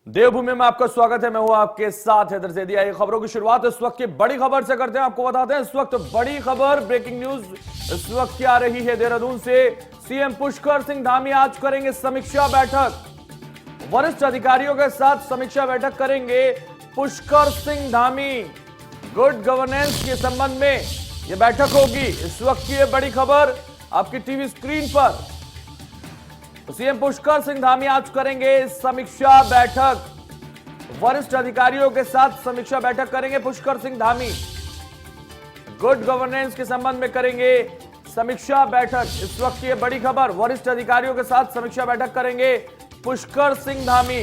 देवभूमि में आपका स्वागत है। मैं हूं आपके साथ हैदर ज़ैदी। आइए खबरों की शुरुआत इस वक्त की बड़ी खबर से करते हैं। आपको बताते हैं इस वक्त बड़ी खबर, ब्रेकिंग न्यूज इस वक्त की आ रही है देहरादून से। सीएम पुष्कर सिंह धामी आज करेंगे समीक्षा बैठक। वरिष्ठ अधिकारियों के साथ समीक्षा बैठक करेंगे पुष्कर सिंह धामी। गुड गवर्नेंस के संबंध में यह बैठक होगी। इस वक्त की यह बड़ी खबर आपकी टीवी स्क्रीन पर। सीएम पुष्कर सिंह धामी आज करेंगे समीक्षा बैठक। वरिष्ठ अधिकारियों के साथ समीक्षा बैठक करेंगे पुष्कर सिंह धामी। गुड गवर्नेंस के संबंध में करेंगे समीक्षा बैठक। इस वक्त की बड़ी खबर, वरिष्ठ अधिकारियों के साथ समीक्षा बैठक करेंगे पुष्कर सिंह धामी।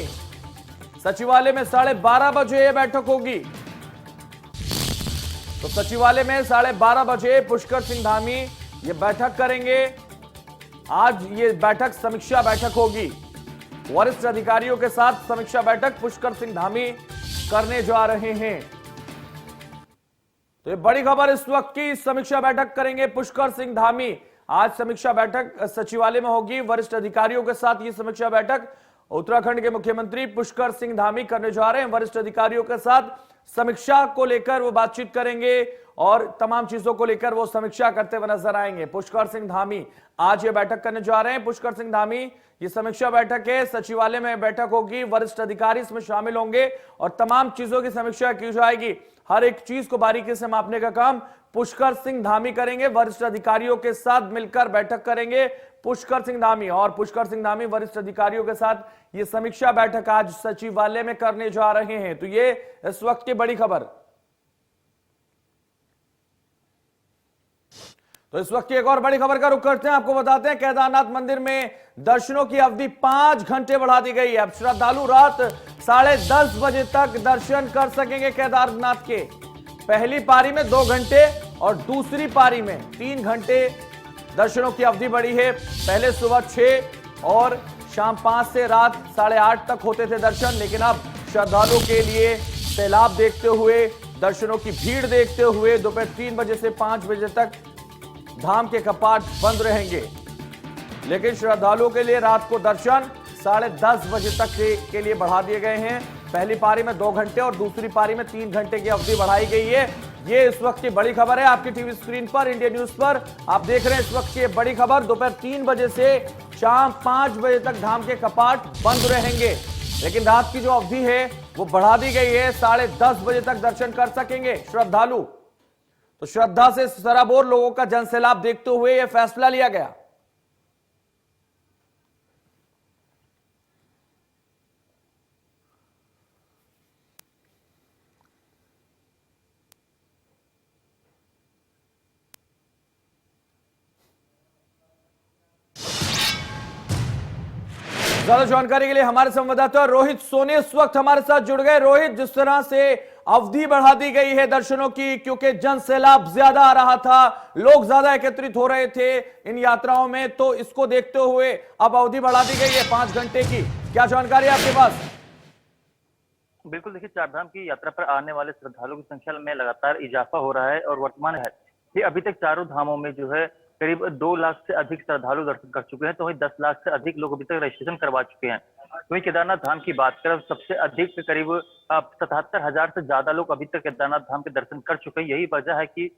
सचिवालय में 12:30 बजे यह बैठक होगी। तो सचिवालय में 12:30 बजे पुष्कर सिंह धामी ये बैठक करेंगे। आज ये बैठक समीक्षा बैठक होगी। वरिष्ठ अधिकारियों के साथ समीक्षा बैठक पुष्कर सिंह धामी करने जा रहे हैं। तो ये बड़ी खबर इस वक्त की, समीक्षा बैठक करेंगे पुष्कर सिंह धामी। आज समीक्षा बैठक सचिवालय में होगी। वरिष्ठ अधिकारियों के साथ ये समीक्षा बैठक उत्तराखंड के मुख्यमंत्री पुष्कर सिंह धामी करने जा रहे हैं। वरिष्ठ अधिकारियों के साथ समीक्षा को लेकर वो बातचीत करेंगे और तमाम चीजों को लेकर वो समीक्षा करते हुए नजर आएंगे। पुष्कर सिंह धामी आज ये बैठक करने जा रहे हैं। पुष्कर सिंह धामी ये समीक्षा बैठक है, सचिवालय में बैठक होगी। वरिष्ठ अधिकारी इसमें शामिल होंगे और तमाम चीजों की समीक्षा की जाएगी। हर एक चीज को बारीकी से मापने का काम पुष्कर सिंह धामी करेंगे। वरिष्ठ अधिकारियों के साथ मिलकर बैठक करेंगे पुष्कर सिंह धामी। और पुष्कर सिंह धामी वरिष्ठ अधिकारियों के साथ ये समीक्षा बैठक आज सचिवालय में करने जा रहे हैं। तो ये इस वक्त की बड़ी खबर। तो इस वक्त की एक और बड़ी खबर का रुख करते हैं। आपको बताते हैं केदारनाथ मंदिर में दर्शनों की अवधि 5 घंटे बढ़ा दी गई है। अब श्रद्धालु रात 10:30 बजे तक दर्शन कर सकेंगे केदारनाथ के। पहली पारी में 2 घंटे और दूसरी पारी में 3 घंटे दर्शनों की अवधि बढ़ी है। पहले सुबह 6 और शाम 5 से रात 8:30 तक होते थे दर्शन, लेकिन अब श्रद्धालुओं के लिए सैलाब देखते हुए, दर्शनों की भीड़ देखते हुए दोपहर 3 बजे से 5 बजे तक धाम के कपाट बंद रहेंगे। लेकिन श्रद्धालुओं के लिए रात को दर्शन 10:30 बजे तक के लिए बढ़ा दिए गए हैं। पहली पारी में 2 घंटे और दूसरी पारी में 3 घंटे की अवधि बढ़ाई गई है। ये इस वक्त की बड़ी खबर है आपकी टीवी स्क्रीन पर, इंडिया न्यूज पर आप देख रहे हैं इस वक्त की बड़ी खबर। दोपहर 3 बजे से शाम 5 बजे तक धाम के कपाट बंद रहेंगे, लेकिन रात की जो अवधि है वो बढ़ा दी गई है। 10:30 बजे तक दर्शन कर सकेंगे श्रद्धालु। तो श्रद्धा से सराबोर लोगों का जनसैलाब देखते हुए यह फैसला लिया गया। ज्यादा जानकारी के लिए हमारे संवाददाता रोहित सोनी इस वक्त हमारे साथ जुड़ गए। रोहित, जिस तरह से अवधि बढ़ा दी गई है दर्शनों की, क्योंकि जन सैलाब ज्यादा आ रहा था, लोग ज्यादा एकत्रित हो रहे थे इन यात्राओं में, तो इसको देखते हुए अब अवधि बढ़ा दी गई है 5 घंटे की। क्या जानकारी है आपके पास? बिल्कुल, देखिए, चारधाम की यात्रा पर आने वाले श्रद्धालुओं की संख्या में लगातार इजाफा हो रहा है और वर्तमान है कि अभी तक चारों धामों में जो है करीब 2 लाख से अधिक श्रद्धालु दर्शन कर चुके हैं। तो वहीं 10 लाख से अधिक लोग अभी तक रजिस्ट्रेशन करवा चुके हैं। वहीं केदारनाथ धाम की बात करें, सबसे अधिक करीब 77,000 से ज्यादा लोग अभी तक केदारनाथ धाम के दर्शन कर चुके हैं। यही वजह है कि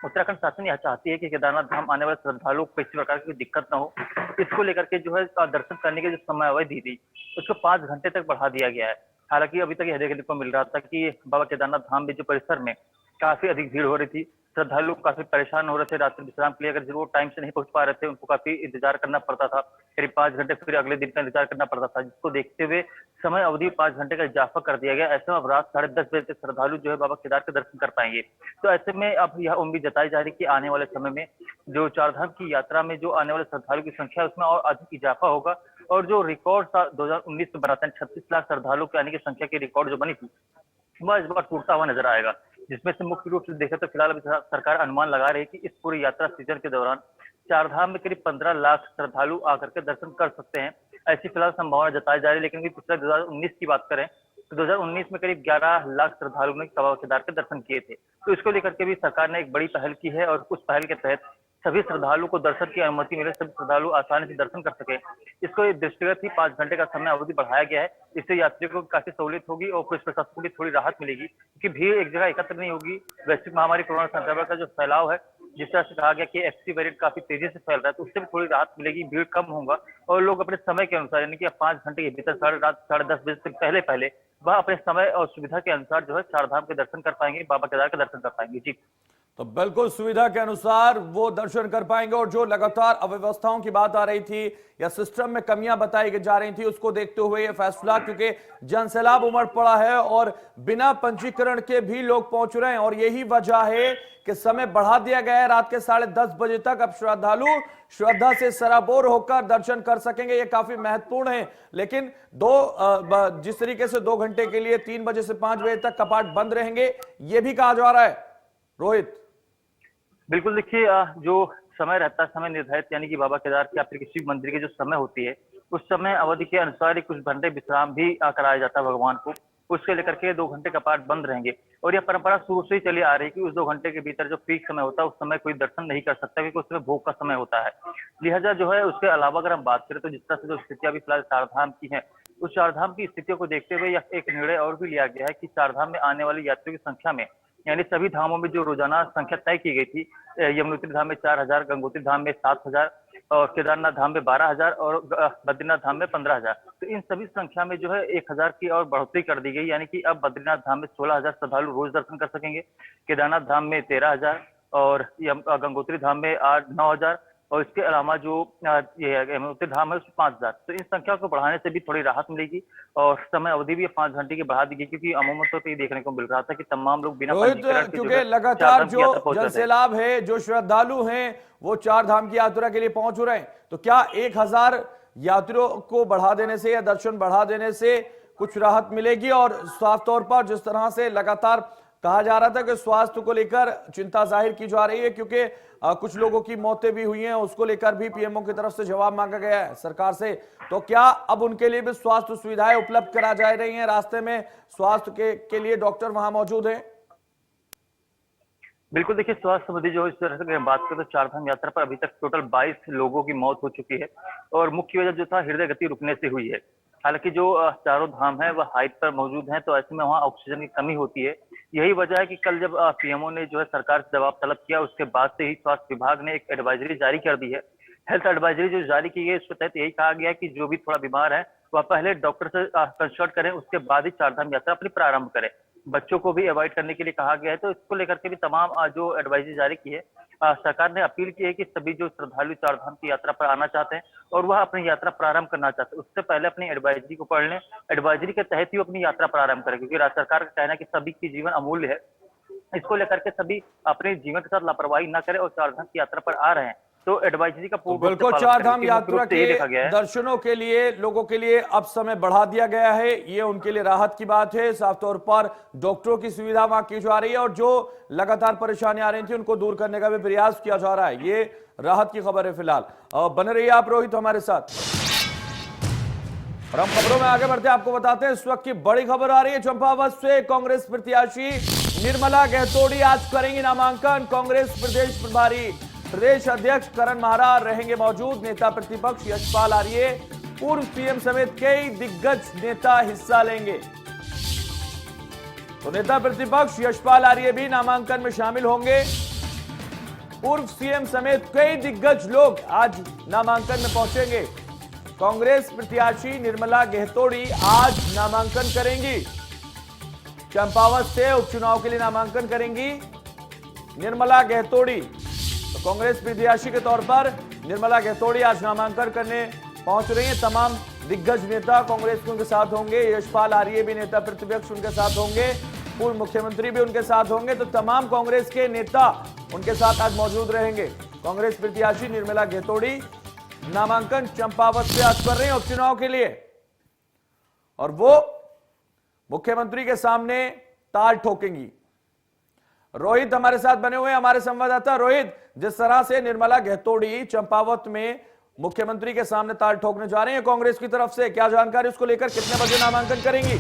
उत्तराखंड शासन यह चाहती है कि केदारनाथ धाम आने वाले श्रद्धालुओं को किसी प्रकार की दिक्कत न हो। इसको लेकर के जो है दर्शन करने की जो समय अवधि थी उसको 5 घंटे तक बढ़ा दिया गया है। हालांकि अभी तक यह देखने को मिल रहा था कि बाबा केदारनाथ धाम में जो परिसर में काफी अधिक भीड़ हो रही थी, श्रद्धालु काफी परेशान हो रहे थे। रात्रि विश्राम के लिए अगर वो टाइम से नहीं पहुंच पा रहे थे, उनको काफी इंतजार करना पड़ता था, करीब 5 घंटे, फिर अगले दिन का इंतजार करना पड़ता था, जिसको देखते हुए समय अवधि 5 घंटे का इजाफा कर दिया गया। ऐसे में अब रात 10:30 बजे तक श्रद्धालु जो है बाबा केदार के दर्शन कर पाएंगे। तो ऐसे में अब यह उम्मीद जताई जा रही है कि आने वाले समय में जो चारधाम की यात्रा में जो आने वाले श्रद्धालु की संख्या है उसमें और अधिक इजाफा होगा और जो रिकॉर्ड 2019 में बनाते हैं 36 लाख श्रद्धालु के आने की संख्या की रिकॉर्ड जो बनी थी वह इस बार टूटता हुआ नजर आएगा। जिसमें से मुख्य रूप से देखें तो फिलहाल अभी सरकार अनुमान लगा रही है कि इस पूरी यात्रा सीजन के दौरान चारधाम में करीब 15 लाख श्रद्धालु आकर के दर्शन कर सकते हैं, ऐसी फिलहाल संभावना जताई जा रही है। लेकिन पिछले 2019 की बात करें तो 2019 में करीब 11 लाख श्रद्धालुओं ने बाबा केदार के दर्शन किए थे। तो इसको लेकर के भी सरकार ने एक बड़ी पहल की है और उस पहल के तहत सभी श्रद्धालु को दर्शन की अनुमति मिले, सभी श्रद्धालु आसानी से दर्शन कर सके। इसको एक दृष्टिगत ही 5 घंटे का समय अवधि बढ़ाया गया है। इससे यात्रियों को काफी सहूलियत होगी और पुलिस प्रशासन को भी थोड़ी राहत मिलेगी, क्योंकि भीड़ एक जगह एकत्र नहीं होगी। वैश्विक महामारी कोरोना संक्रमण का जो फैलाव है, जिस तरह से कहा गया कि एक्सी वेरिएंट काफी तेजी से फैल रहा है, तो उससे भी थोड़ी राहत मिलेगी, भीड़ कम होगा और लोग अपने समय के अनुसार, यानी कि 5 घंटे के भीतर रात 10:30 बजे से पहले पहले वह अपने समय और सुविधा के अनुसार जो है चार धाम के दर्शन कर पाएंगे, बाबा केदार के दर्शन कर पाएंगे। जी, तो बिल्कुल सुविधा के अनुसार वो दर्शन कर पाएंगे। और जो लगातार अव्यवस्थाओं की बात आ रही थी या सिस्टम में कमियां बताई जा रही थी, उसको देखते हुए ये फैसला, क्योंकि जनसैलाब उमड़ पड़ा है और बिना पंजीकरण के भी लोग पहुंच रहे हैं और यही वजह है कि समय बढ़ा दिया गया है रात के 10:30 बजे तक। अब श्रद्धालु श्रद्धा से सराबोर होकर दर्शन कर सकेंगे, ये काफी महत्वपूर्ण है। लेकिन जिस तरीके से 2 घंटे के लिए 3 बजे से 5 बजे तक कपाट बंद रहेंगे, ये भी कहा जा रहा है। रोहित, बिल्कुल देखिए, जो समय रहता है, समय निर्धारित, यानी कि बाबा केदार के या फिर किसी भी मंदिर की जो समय होती है, उस समय अवधि के अनुसार ही कुछ घंटे विश्राम भी कराया जाता है भगवान को। उससे लेकर के 2 घंटे कपाट बंद रहेंगे और यह परंपरा शुरू से ही चली आ रही है कि उस 2 घंटे के भीतर जो पीक समय होता है, उस समय कोई दर्शन नहीं कर सकता, क्योंकि उसमें भोग का समय होता है। लिहाजा जो है, उसके अलावा अगर हम बात करें तो जिस तरह से जो स्थितियां अभी फिलहाल चारधाम की है, उस चारधाम की स्थितियों को देखते हुए यह एक निर्णय और भी लिया गया है कि चारधाम में आने वाले यात्रियों की संख्या में, यानी सभी धामों में जो रोजाना संख्या तय की गई थी, यमुनोत्री धाम में 4,000, गंगोत्री धाम में 7,000 और केदारनाथ धाम में 12,000 और बद्रीनाथ धाम में 15,000, तो इन सभी संख्या में जो है 1,000 की और बढ़ोतरी कर दी गई। यानी कि अब बद्रीनाथ धाम में 16,000 श्रद्धालु रोज दर्शन कर सकेंगे, केदारनाथ धाम में 13,000 और गंगोत्री धाम में 9,000 और इसके अलावा जो ये यमुनोत्री धाम है उसमें 5,000। तो इन संख्या को बढ़ाने से भी थोड़ी राहत मिलेगी और समय अवधि भी 5 घंटे की बढ़ा दी गई, क्योंकि अमूमन तौर पर देखने को मिल रहा था कि तमाम लोग बिना पंजीकरण के क्योंकि लगातार जो जनसैलाब है, जो श्रद्धालु हैं, वो चार धाम की यात्रा के लिए पहुंच रहे हैं, तो क्या 1,000 यात्रियों को बढ़ा देने से या दर्शन बढ़ा देने से कुछ राहत मिलेगी? और साफ तौर पर जिस तरह से लगातार कहा जा रहा था कि स्वास्थ्य को लेकर चिंता जाहिर की जा रही है, क्योंकि कुछ लोगों की मौतें भी हुई हैं, उसको लेकर भी पीएमओ की तरफ से जवाब मांगा गया है सरकार से, तो क्या अब उनके लिए भी स्वास्थ्य सुविधाएं उपलब्ध करा जा रही हैं? रास्ते में स्वास्थ्य के लिए डॉक्टर वहां मौजूद हैं? बिल्कुल देखिए, स्वास्थ्य संबंधी जो इस तरह से बात करें तो चारधाम यात्रा पर अभी तक टोटल 22 लोगों की मौत हो चुकी है और मुख्य वजह जो था हृदय गति रुकने से हुई है। हालांकि जो चारों धाम है वह हाइट पर मौजूद है, तो ऐसे में वहाँ ऑक्सीजन की कमी होती है। यही वजह है कि कल जब पीएमओ ने जो है सरकार से जवाब तलब किया, उसके बाद से ही स्वास्थ्य विभाग ने एक एडवाइजरी जारी कर दी है। हेल्थ एडवाइजरी जो जारी की गई है, उसके तहत यही कहा गया है कि जो भी थोड़ा बीमार है वह पहले डॉक्टर से कंसल्ट करें, उसके बाद ही चारधाम यात्रा अपनी प्रारंभ करें। बच्चों को भी अवॉइड करने के लिए कहा गया है, तो इसको लेकर के भी तमाम जो एडवाइजरी जारी की है, सरकार ने अपील की है कि सभी जो श्रद्धालु चारधाम की यात्रा पर आना चाहते हैं और वह अपनी यात्रा प्रारंभ करना चाहते हैं, उससे पहले अपनी एडवाइजरी को पढ़ लें, एडवाइजरी के तहत ही अपनी यात्रा प्रारंभ करें, क्योंकि राज्य सरकार का कहना है कि सभी की जीवन अमूल्य है। इसको लेकर के सभी अपने जीवन के साथ लापरवाही न करें और चारधाम की यात्रा पर आ रहे हैं तो एडवाइजरी का बिल्कुल चारधाम यात्रा के दर्शनों के लिए लोगों के लिए अब समय बढ़ा दिया गया है, ये उनके लिए राहत की बात है। साफ तौर पर डॉक्टरों की सुविधा वहां की जा रही है और जो लगातार परेशानी आ रही थी उनको दूर करने का भी प्रयास किया जा रहा है, ये राहत की खबर है फिलहाल। बने रहिए आप रोहित हमारे साथ और हम खबरों में आगे बढ़ते आपको बताते हैं इस वक्त की बड़ी खबर आ रही है चंपावत से। कांग्रेस प्रत्याशी निर्मला गहतोड़ी आज करेंगी नामांकन। कांग्रेस प्रदेश प्रभारी प्रदेश अध्यक्ष करण महारा रहेंगे मौजूद। नेता प्रतिपक्ष यशपाल आर्य, पूर्व सीएम समेत कई दिग्गज नेता हिस्सा लेंगे। तो नेता प्रतिपक्ष यशपाल आर्य भी नामांकन में शामिल होंगे। पूर्व सीएम समेत कई दिग्गज लोग आज नामांकन में पहुंचेंगे। कांग्रेस प्रत्याशी निर्मला गहतोड़ी आज नामांकन करेंगी। चंपावत से उपचुनाव के लिए नामांकन करेंगी निर्मला गहतोड़ी। तो कांग्रेस प्रत्याशी के तौर पर निर्मला गहतोड़ी आज नामांकन करने पहुंच रही हैं। तमाम दिग्गज नेता कांग्रेस के उनके साथ होंगे। यशपाल आर्य भी नेता प्रतिपक्ष उनके साथ होंगे, पूर्व मुख्यमंत्री भी उनके साथ होंगे। तो तमाम कांग्रेस के नेता उनके साथ आज मौजूद रहेंगे। कांग्रेस प्रत्याशी निर्मला गहतोड़ी नामांकन चंपावत से आज कर रहे हैं उपचुनाव के लिए और वो मुख्यमंत्री के सामने ताल ठोकेंगी। रोहित हमारे साथ बने हुए, हमारे संवाददाता रोहित, जिस तरह से निर्मला गहतोड़ी चंपावत में मुख्यमंत्री के सामने ताल ठोकने जा रहे हैं कांग्रेस की तरफ से, क्या जानकारी, उसको लेकर कितने बजे नामांकन करेंगी?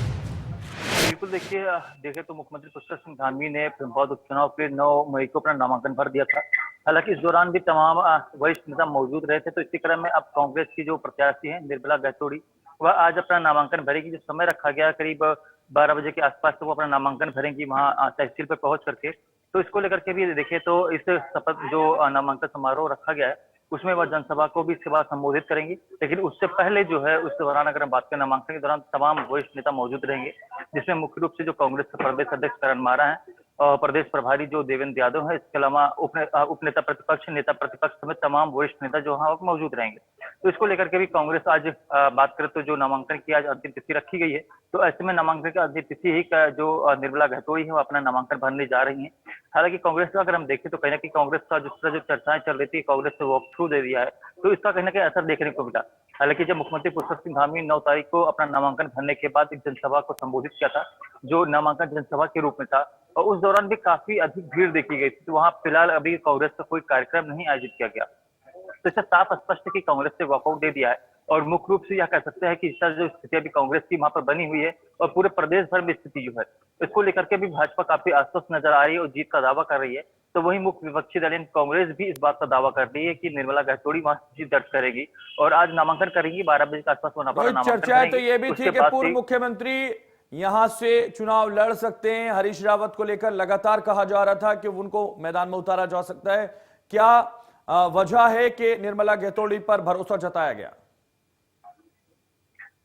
बिल्कुल देखिए तो मुख्यमंत्री पुष्कर सिंह धामी ने फिल्मौद उपचुनाव के 9 मई को अपना नामांकन भर दिया था हालांकि इस दौरान भी तमाम वरिष्ठ नेता मौजूद रहे थे। तो इसी क्रम में अब कांग्रेस की जो प्रत्याशी है निर्मला गायतोड़ी, वह आज अपना नामांकन भरेगी। जो समय रखा गया करीब 12 बजे के आसपास तो वो अपना नामांकन भरेंगी वहां तहसील पर पहुंच करके। तो इसको लेकर के भी देखिए तो इस शपथ जो नामांकन समारोह रखा गया है उसमें वह जनसभा को भी इसके बाद संबोधित करेंगी। लेकिन उससे पहले जो है उस दौरान अगर हम बात करें नामांकन के दौरान तमाम वरिष्ठ नेता मौजूद रहेंगे, जिसमें मुख्य रूप से जो कांग्रेस के प्रदेश अध्यक्ष करण मारा है और प्रदेश प्रभारी जो देवेंद्र यादव है, इसके अलावा उपनेता प्रतिपक्ष, नेता प्रतिपक्ष समेत तमाम वरिष्ठ नेता जो वहां मौजूद रहेंगे। तो इसको लेकर के भी कांग्रेस आज बात करें तो जो नामांकन की आज अंतिम तिथि रखी गई है, तो ऐसे में नामांकन की अंतिम तिथि ही का जो निर्मला गायतोड़ी है वो अपना नामांकन भरने जा रही है। हालांकि कांग्रेस का अगर हम देखें तो कहीं ना कहीं कांग्रेस का जिस तरह जो चर्चाएं चल रही थी, कांग्रेस ने वॉक थ्रू दे दिया है, तो इसका कहीं ना कहीं असर देखने को मिला। हालांकि जब मुख्यमंत्री पुष्कर सिंह धामी 9 तारीख को अपना नामांकन भरने के बाद एक जनसभा को संबोधित किया था, जो नामांकन जनसभा के रूप में था, और उस दौरान भी काफी अधिक भीड़ देखी गई थी। तो वहां फिलहाल अभी कांग्रेस का कोई कार्यक्रम नहीं आयोजित किया गया। तो इससे साफ स्पष्ट है कि कांग्रेस ने वॉकआउट दे दिया है, और मुख्य रूप से यह कह सकते हैं कि इस तरह जो स्थिति अभी कांग्रेस की वहां पर बनी हुई है और पूरे प्रदेश भर में स्थिति जो है, इसको लेकर के भी भाजपा काफी आश्वस्त नजर आ रही है और जीत का दावा कर रही है। तो वही मुख्य विपक्षी दल कांग्रेस भी इस बात का दावा कर रही है कि निर्मला गायतोड़ी वहां जीत दर्ज करेगी और आज नामांकन करेंगी। 12 बजे के आसपास वो नामांकन चर्चाएं तो ये भी करेंगी। थी कि पूर्व मुख्यमंत्री यहां से चुनाव लड़ सकते हैं। हरीश रावत को लेकर लगातार कहा जा रहा था कि उनको मैदान में उतारा जा सकता है। क्या वजह है कि निर्मला गायतोड़ी पर भरोसा जताया गया?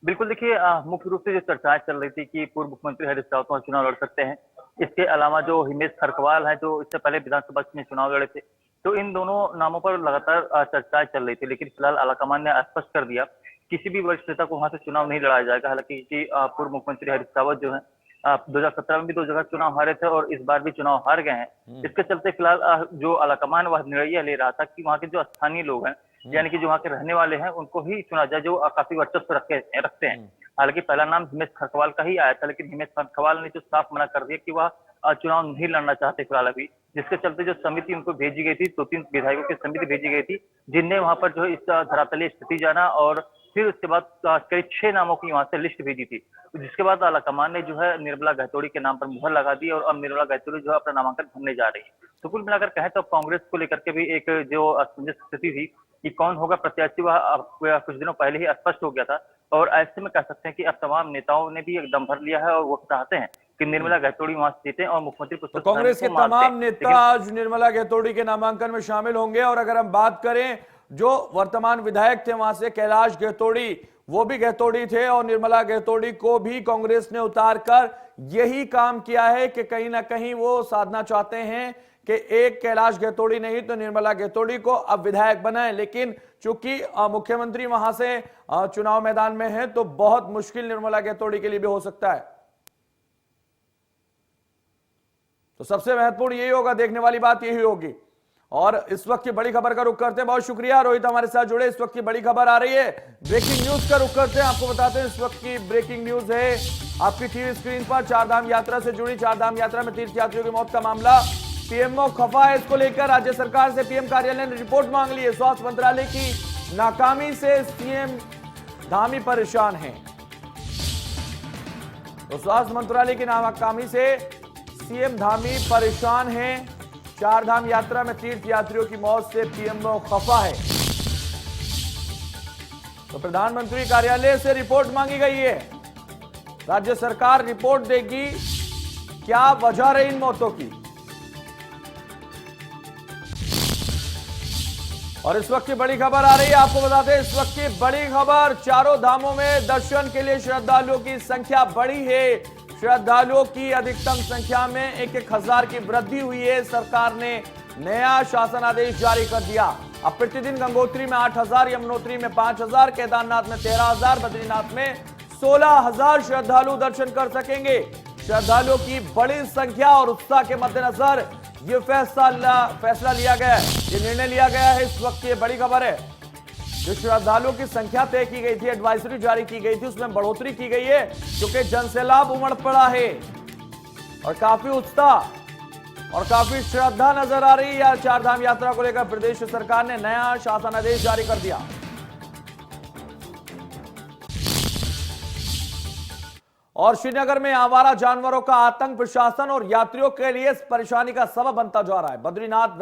बिल्कुल देखिए, मुख्य रूप से जो चर्चाएं चल रही थी कि पूर्व मुख्यमंत्री हरीश रावत वहां चुनाव लड़ सकते हैं। इसके अलावा जो हिमेश खरकवाल है जो इससे पहले विधानसभा में चुनाव लड़े थे, तो इन दोनों नामों पर लगातार चर्चाएं चल रही थी। लेकिन फिलहाल आलाकमान ने स्पष्ट कर दिया किसी भी वरिष्ठ नेता को वहां से चुनाव नहीं लड़ाया जाएगा। हालांकि पूर्व मुख्यमंत्री हरीश रावत जो है 2017 में भी 2 जगह चुनाव हारे थे और इस बार भी चुनाव हार गए हैं। इसके चलते फिलहाल जो आलाकमान वह निर्णय ले रहा था कि वहां के जो स्थानीय लोग हैं, यानी कि जो वहां के रहने वाले हैं, उनको ही चुना जाए जो काफी वर्चस्व रखते हैं। हालांकि पहला नाम हिमेश खरकवाल का ही आया था, लेकिन हिमेश खरकवाल ने जो साफ मना कर दिया कि वह चुनाव नहीं लड़ना चाहते फिलहाल अभी, जिसके चलते जो समिति उनको भेजी गई थी, 2-3 विधायकों की समिति भेजी गई थी, जिनने वहां पर जो है इस धरातलीय स्थिति जाना और फिर उसके बाद करीब 6 नामों की वहां से लिस्ट भेजी थी। जिसके बाद आलाकमान ने जो है निर्मला गायतोड़ी के नाम पर मुहर लगा दी और अब निर्मला गायतोड़ी जो है अपना नामांकन भरने जा रही है। तो कुल मिलाकर कहें तो कांग्रेस को लेकर के भी एक जो असमंजस स्थिति थी कि कौन होगा प्रत्याशी, वह कुछ दिनों पहले ही स्पष्ट हो गया था। और ऐसे में कह सकते हैं कि अब तमाम नेताओं ने भी एक दम भर लिया है और वो चाहते हैं कि निर्मला गायतोड़ी वहां से जीते और मुख्यमंत्री तो कांग्रेस के तमाम नेता आज निर्मला गायतोड़ी के नामांकन में शामिल होंगे। और अगर हम बात करें जो वर्तमान विधायक थे वहां से कैलाश गायतोड़ी, वो भी गायतोड़ी थे और निर्मला गायतोड़ी को भी कांग्रेस ने उतार कर यही काम किया है कि कहीं ना कहीं वो साधना चाहते हैं कि एक कैलाश गायतोड़ी नहीं तो निर्मला गायतोड़ी को अब विधायक बनाए। लेकिन चूंकि मुख्यमंत्री वहां से चुनाव मैदान में है तो बहुत मुश्किल निर्मला गायतोड़ी के लिए भी हो सकता है। तो सबसे महत्वपूर्ण यही होगा, देखने वाली बात यही होगी। और इस वक्त की बड़ी खबर का रुख करते हैं। बहुत शुक्रिया रोहित हमारे साथ जुड़े। इस वक्त की बड़ी खबर आ रही है, ब्रेकिंग न्यूज का रुख करते हैं। आपको बताते हैं इस वक्त की ब्रेकिंग न्यूज है आपकी टीवी स्क्रीन पर। चारधाम यात्रा से जुड़ी, चारधाम यात्रा में तीर्थयात्रियों की मौत का मामला, पीएमओ खफा है। इसको लेकर राज्य सरकार से पीएम कार्यालय ने रिपोर्ट मांग ली है। स्वास्थ्य मंत्रालय की नाकामी से सीएम धामी परेशान है। तो स्वास्थ्य मंत्रालय की नाकामी से सीएम धामी परेशान है। चारधाम यात्रा में तीर्थयात्रियों की मौत से पीएमओ खफा है। तो प्रधानमंत्री कार्यालय से रिपोर्ट मांगी गई है। राज्य सरकार रिपोर्ट देगी क्या वजह रही इन मौतों की। और इस वक्त की बड़ी खबर आ रही है, आपको बताते हैं इस वक्त की बड़ी खबर, चारों धामों में दर्शन के लिए श्रद्धालुओं की संख्या बढ़ी है। श्रद्धालुओं की अधिकतम संख्या में 1,000 की वृद्धि हुई है। सरकार ने नया शासन आदेश जारी कर दिया। अब प्रतिदिन गंगोत्री में 8,000, यमुनोत्री में 5,000, केदारनाथ में 13,000, बद्रीनाथ में 16,000 श्रद्धालु दर्शन कर सकेंगे। श्रद्धालुओं की बड़ी संख्या और उत्साह के मद्देनजर ये फैसला लिया गया है, ये निर्णय लिया गया है। इस वक्त ये बड़ी खबर है, जो श्रद्धालुओं की संख्या तय की गई थी, एडवाइजरी जारी की गई थी, उसमें बढ़ोतरी की गई है क्योंकि जनसैलाब उमड़ पड़ा है और काफी उत्साह और काफी श्रद्धा नजर आ रही है। चारधाम यात्रा को लेकर प्रदेश सरकार ने नया शासनादेश जारी कर दिया। और श्रीनगर में आवारा जानवरों का आतंक प्रशासन और यात्रियों के लिए परेशानी का सबब बनता जा रहा है। बद्रीनाथ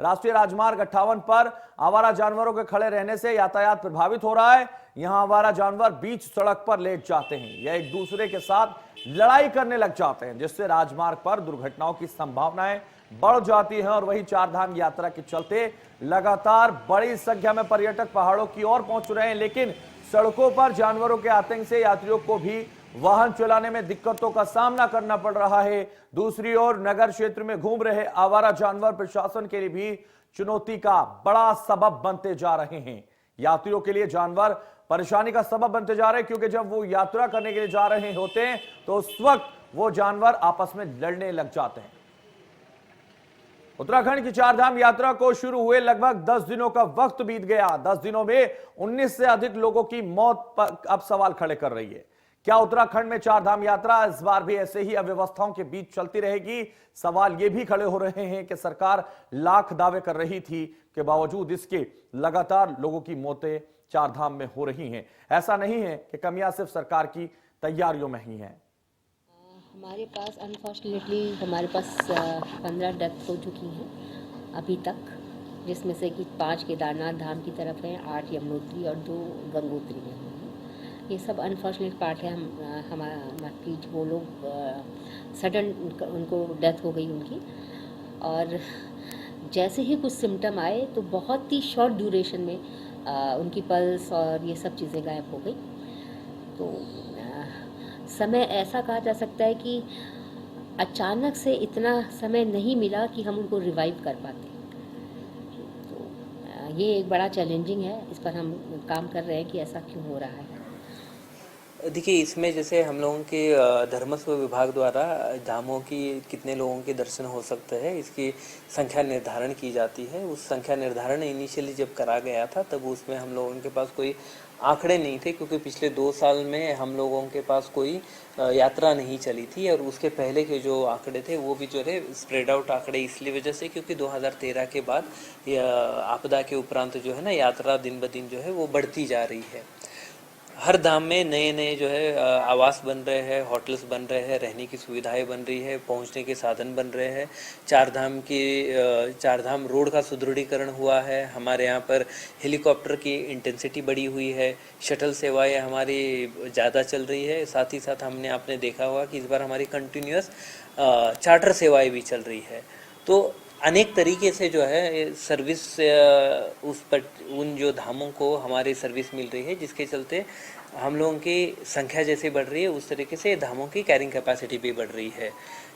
राष्ट्रीय राजमार्ग 58 पर आवारा जानवरों के खड़े रहने से यातायात प्रभावित हो रहा है। यहां आवारा जानवर बीच सड़क पर लेट जाते हैं या एक दूसरे के साथ लड़ाई करने लग जाते हैं, जिससे राजमार्ग पर दुर्घटनाओं की संभावनाएं बढ़ जाती हैं। और वहीं चारधाम यात्रा के चलते लगातार बड़ी संख्या में पर्यटक पहाड़ों की ओर पहुंच रहे हैं, लेकिन सड़कों पर जानवरों के आतंक से यात्रियों को भी वाहन चलाने में दिक्कतों का सामना करना पड़ रहा है। दूसरी ओर नगर क्षेत्र में घूम रहे आवारा जानवर प्रशासन के लिए भी चुनौती का बड़ा सबब बनते जा रहे हैं। यात्रियों के लिए जानवर परेशानी का सबब बनते जा रहे हैं, क्योंकि जब वो यात्रा करने के लिए जा रहे होते हैं तो उस वक्त वो जानवर आपस में लड़ने लग जाते हैं। उत्तराखंड की चारधाम यात्रा को शुरू हुए लगभग 10 दिनों का वक्त बीत गया। 10 दिनों में 19 से अधिक लोगों की मौत पर अब सवाल खड़े कर रही है। क्या उत्तराखंड में चारधाम यात्रा इस बार भी ऐसे ही अव्यवस्थाओं के बीच चलती रहेगी? सवाल ये भी खड़े हो रहे हैं कि सरकार लाख दावे कर रही थी के बावजूद इसके लगातार लोगों की मौतें चारधाम में हो रही हैं। ऐसा नहीं है कि कमियां सिर्फ सरकार की तैयारियों में ही हैं। हमारे पास अनफॉर्चुनेटली 15 डेथ हो चुकी हैं अभी तक, जिसमें से कि 5 केदारनाथ धाम की तरफ हैं, 8 यमुनोत्री और 2 गंगोत्री में हैं। ये सब अनफॉर्चुनेट पार्ट है। हमारी वो लोग सडन उनको डेथ हो गई उनकी, और जैसे ही कुछ सिम्टम आए तो बहुत ही शॉर्ट ड्यूरेशन में उनकी पल्स और ये सब चीज़ें गायब हो गई। तो समय ऐसा कहा जा सकता है कि अचानक से इतना समय नहीं मिला कि हम उनको रिवाइव कर पाते। तो ये एक बड़ा चैलेंजिंग है, इस पर हम काम कर रहे हैं कि ऐसा क्यों हो रहा है। देखिए, इसमें जैसे हम लोगों के धर्मस्व विभाग द्वारा धामों की कितने लोगों के दर्शन हो सकते हैं, इसकी संख्या निर्धारण की जाती है। उस संख्या निर्धारण इनिशियली जब करा गया था तब उसमें हम लोगों के पास कोई आंकड़े नहीं थे, क्योंकि पिछले 2 साल में हम लोगों के पास कोई यात्रा नहीं चली थी। और उसके पहले के जो आंकड़े थे वो भी जो है स्प्रेड आउट आंकड़े इसलिए वजह से क्योंकि 2013 के बाद आपदा के उपरांत जो है ना यात्रा दिन ब दिन जो है वो बढ़ती जा रही है। हर धाम में नए नए जो है आवास बन रहे हैं, होटल्स बन रहे हैं, रहने की सुविधाएं बन रही है, पहुंचने के साधन बन रहे हैं। चारधाम रोड का सुदृढ़ीकरण हुआ है। हमारे यहाँ पर हेलीकॉप्टर की इंटेंसिटी बढ़ी हुई है, शटल सेवाएं हमारी ज़्यादा चल रही है। साथ ही साथ आपने देखा होगा कि इस बार हमारी कंटिन्यूस चार्टर सेवाएं भी चल रही है। तो अनेक तरीके से जो है सर्विस उन जो धामों को हमारी सर्विस मिल रही है, जिसके चलते हम लोगों की संख्या जैसे बढ़ रही है उस तरीके से धामों की कैरिंग कैपेसिटी भी बढ़ रही है।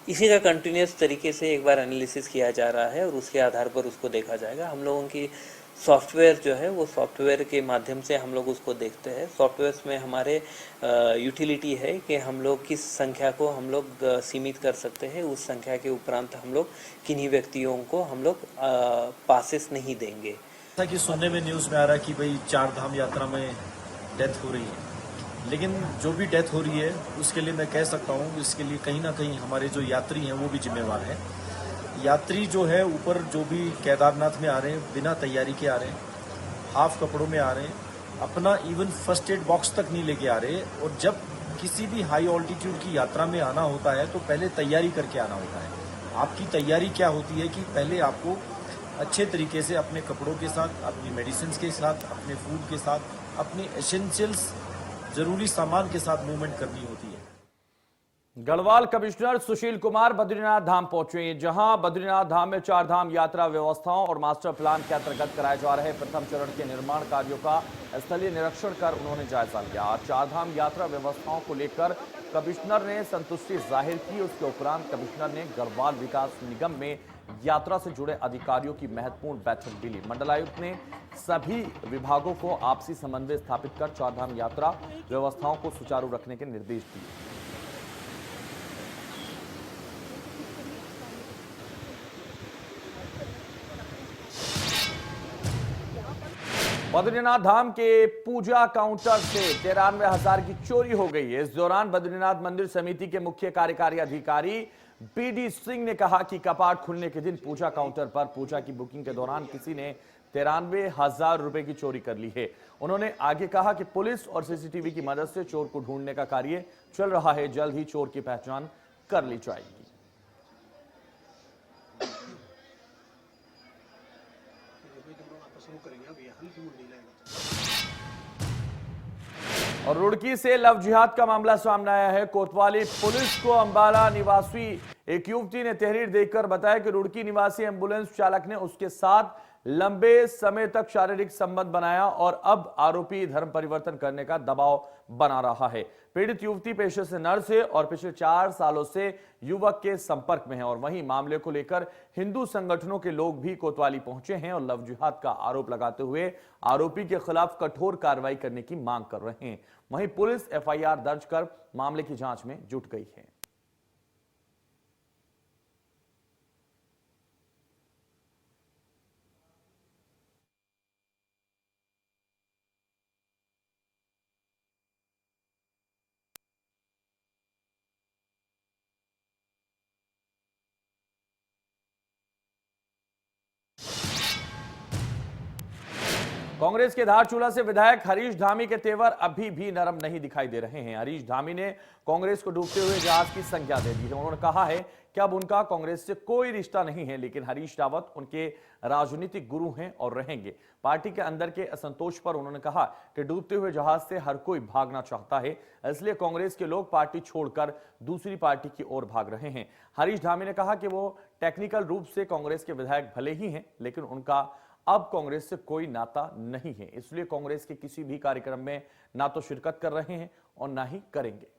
इसी का कंटिन्यूस तरीके से एक बार एनालिसिस किया जा रहा है और उसके आधार पर उसको देखा जाएगा। हम लोगों की सॉफ्टवेयर जो है वो सॉफ्टवेयर के माध्यम से हम लोग उसको देखते हैं। सॉफ्टवेयर में हमारे यूटिलिटी है कि हम लोग किस संख्या को हम लोग सीमित कर सकते हैं, उस संख्या के उपरांत हम लोग किन्हीं व्यक्तियों को हम लोग पासेस नहीं देंगे। जैसा कि सुनने में न्यूज़ में आ रहा है कि भाई चारधाम यात्रा में डेथ हो रही है, लेकिन जो भी डेथ हो रही है उसके लिए मैं कह सकता हूँ इसके लिए कहीं ना कहीं हमारे जो यात्री हैं वो भी जिम्मेवार हैं। यात्री जो है ऊपर जो भी केदारनाथ में आ रहे हैं बिना तैयारी के आ रहे हैं, हाफ कपड़ों में आ रहे हैं, अपना इवन फर्स्ट एड बॉक्स तक नहीं लेके आ रहे। और जब किसी भी हाई ऑल्टीट्यूड की यात्रा में आना होता है तो पहले तैयारी करके आना होता है। आपकी तैयारी क्या होती है कि पहले आपको अच्छे तरीके से अपने कपड़ों के साथ, अपनी मेडिसिन के साथ, अपने फूड के साथ, अपने एसेंशियल्स जरूरी सामान के साथ मूवमेंट करनी होती है। गढ़वाल कमिश्नर सुशील कुमार बद्रीनाथ धाम पहुंचे, जहां बद्रीनाथ धाम में चारधाम यात्रा व्यवस्थाओं और मास्टर प्लान के अंतर्गत कराए जा रहे प्रथम चरण के निर्माण कार्यों का स्थलीय निरीक्षण कर उन्होंने जायजा लिया। चारधाम यात्रा व्यवस्थाओं को लेकर कमिश्नर ने संतुष्टि जाहिर की। उसके उपरांत कमिश्नर ने गढ़वाल विकास निगम में यात्रा से जुड़े अधिकारियों की महत्वपूर्ण बैठक भी ली। मंडलायुक्त ने सभी विभागों को आपसी समन्वय स्थापित कर चारधाम यात्रा व्यवस्थाओं को सुचारू रखने के निर्देश दिए। बद्रीनाथ धाम के पूजा काउंटर से 93,000 की चोरी हो गई है। इस दौरान बद्रीनाथ मंदिर समिति के मुख्य कार्यकारी अधिकारी बीडी सिंह ने कहा कि कपाट खुलने के दिन पूजा काउंटर पर पूजा की बुकिंग के दौरान किसी ने 93,000 रुपए की चोरी कर ली है। उन्होंने आगे कहा कि पुलिस और सीसीटीवी की मदद से चोर को ढूंढने का कार्य चल रहा है, जल्द ही चोर की पहचान कर ली जाएगी। और रुड़की से लव जिहाद का मामला सामने आया है। कोतवाली पुलिस को अंबाला निवासी एक युवती ने तहरीर देकर बताया कि रुड़की निवासी एंबुलेंस चालक ने उसके साथ लंबे समय तक शारीरिक संबंध बनाया और अब आरोपी धर्म परिवर्तन करने का दबाव बना रहा है। पीड़ित युवती पेशे से नर्स है और पिछले 4 सालों से युवक के संपर्क में है। और वहीं मामले को लेकर हिंदू संगठनों के लोग भी कोतवाली पहुंचे हैं और लव जिहाद का आरोप लगाते हुए आरोपी के खिलाफ कठोर कार्रवाई करने की मांग कर रहे हैं। वहीं पुलिस एफआईआर दर्ज कर मामले की जांच में जुट गई है। कांग्रेस के धारचूला से विधायक हरीश धामी के तेवर अभी भी नरम नहीं दिखाई दे रहे हैं। हरीश धामी ने कांग्रेस को डूबते हुए जहाज की संज्ञा दे दी है। उन्होंने कहा है कि अब उनका कांग्रेस से कोई रिश्ता नहीं है, लेकिन हरीश रावत उनके राजनीतिक गुरु हैं और रहेंगे। पार्टी के अंदर के असंतोष पर उन्होंने कहा कि डूबते हुए जहाज से हर कोई भागना चाहता है, इसलिए कांग्रेस के लोग पार्टी छोड़कर दूसरी पार्टी की ओर भाग रहे हैं। हरीश धामी ने कहा कि वो टेक्निकल रूप से कांग्रेस के विधायक भले ही हैं, लेकिन उनका अब कांग्रेस से कोई नाता नहीं है, इसलिए कांग्रेस के किसी भी कार्यक्रम में ना तो शिरकत कर रहे हैं और ना ही करेंगे।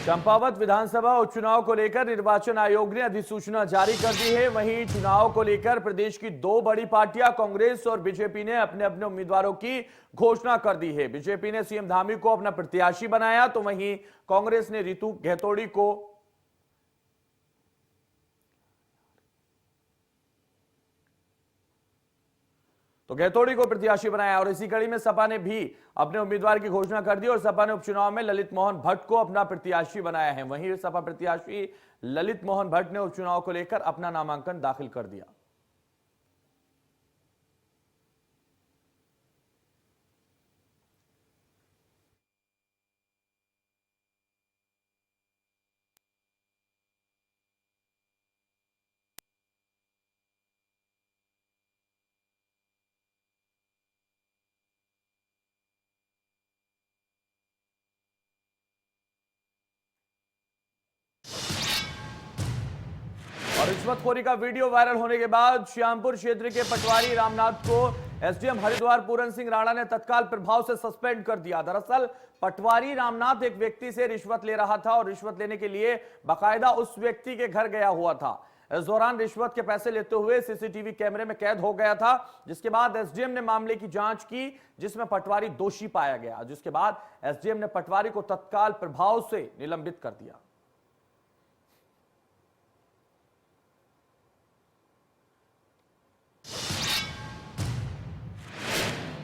चंपावत विधानसभा उपचुनाव को लेकर निर्वाचन आयोग ने अधिसूचना जारी कर दी है। वहीं चुनाव को लेकर प्रदेश की 2 बड़ी पार्टियां कांग्रेस और बीजेपी ने अपने अपने उम्मीदवारों की घोषणा कर दी है। बीजेपी ने सीएम धामी को अपना प्रत्याशी बनाया, तो वहीं कांग्रेस ने रितु गहतोड़ी को प्रत्याशी बनाया। और इसी कड़ी में सपा ने भी अपने उम्मीदवार की घोषणा कर दी और सपा ने उपचुनाव में ललित मोहन भट्ट को अपना प्रत्याशी बनाया है। वहीं सपा प्रत्याशी ललित मोहन भट्ट ने उपचुनाव को लेकर अपना नामांकन दाखिल कर दिया। और रिश्वतखोरी का वीडियो वायरल होने के बाद श्यामपुर क्षेत्र के पटवारी रामनाथ को एसडीएम हरिद्वार पूरन सिंह राणा ने तत्काल प्रभाव से सस्पेंड कर दिया। दरअसल पटवारी रामनाथ एक व्यक्ति से रिश्वत ले रहा था और रिश्वत लेने के लिए बाकायदा उस व्यक्ति के घर गया हुआ था। इस दौरान रिश्वत के पैसे लेते हुए सीसीटीवी कैमरे में कैद हो गया था, जिसके बाद एसडीएम ने मामले की जांच की, जिसमें पटवारी दोषी पाया गया। जिसके बाद एसडीएम ने पटवारी को तत्काल प्रभाव से निलंबित कर दिया।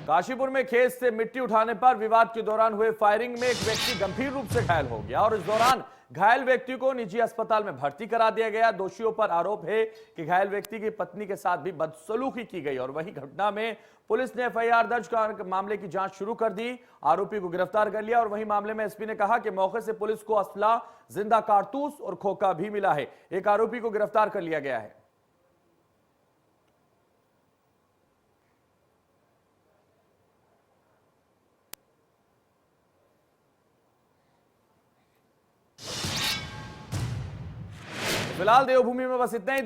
काशीपुर में खेत से मिट्टी उठाने पर विवाद के दौरान हुए फायरिंग में एक व्यक्ति गंभीर रूप से घायल हो गया और इस दौरान घायल व्यक्ति को निजी अस्पताल में भर्ती करा दिया गया। दोषियों पर आरोप है कि घायल व्यक्ति की पत्नी के साथ भी बदसलूकी की गई और वही घटना में पुलिस ने एफआईआर दर्ज कर मामले की जांच शुरू कर दी, आरोपी को गिरफ्तार कर लिया। और वही मामले में एसपी ने कहा कि मौके से पुलिस को असला, जिंदा कारतूस और खोखा भी मिला है। एक आरोपी को गिरफ्तार कर लिया गया है। फिलहाल देवभूमि में बस इतना ही।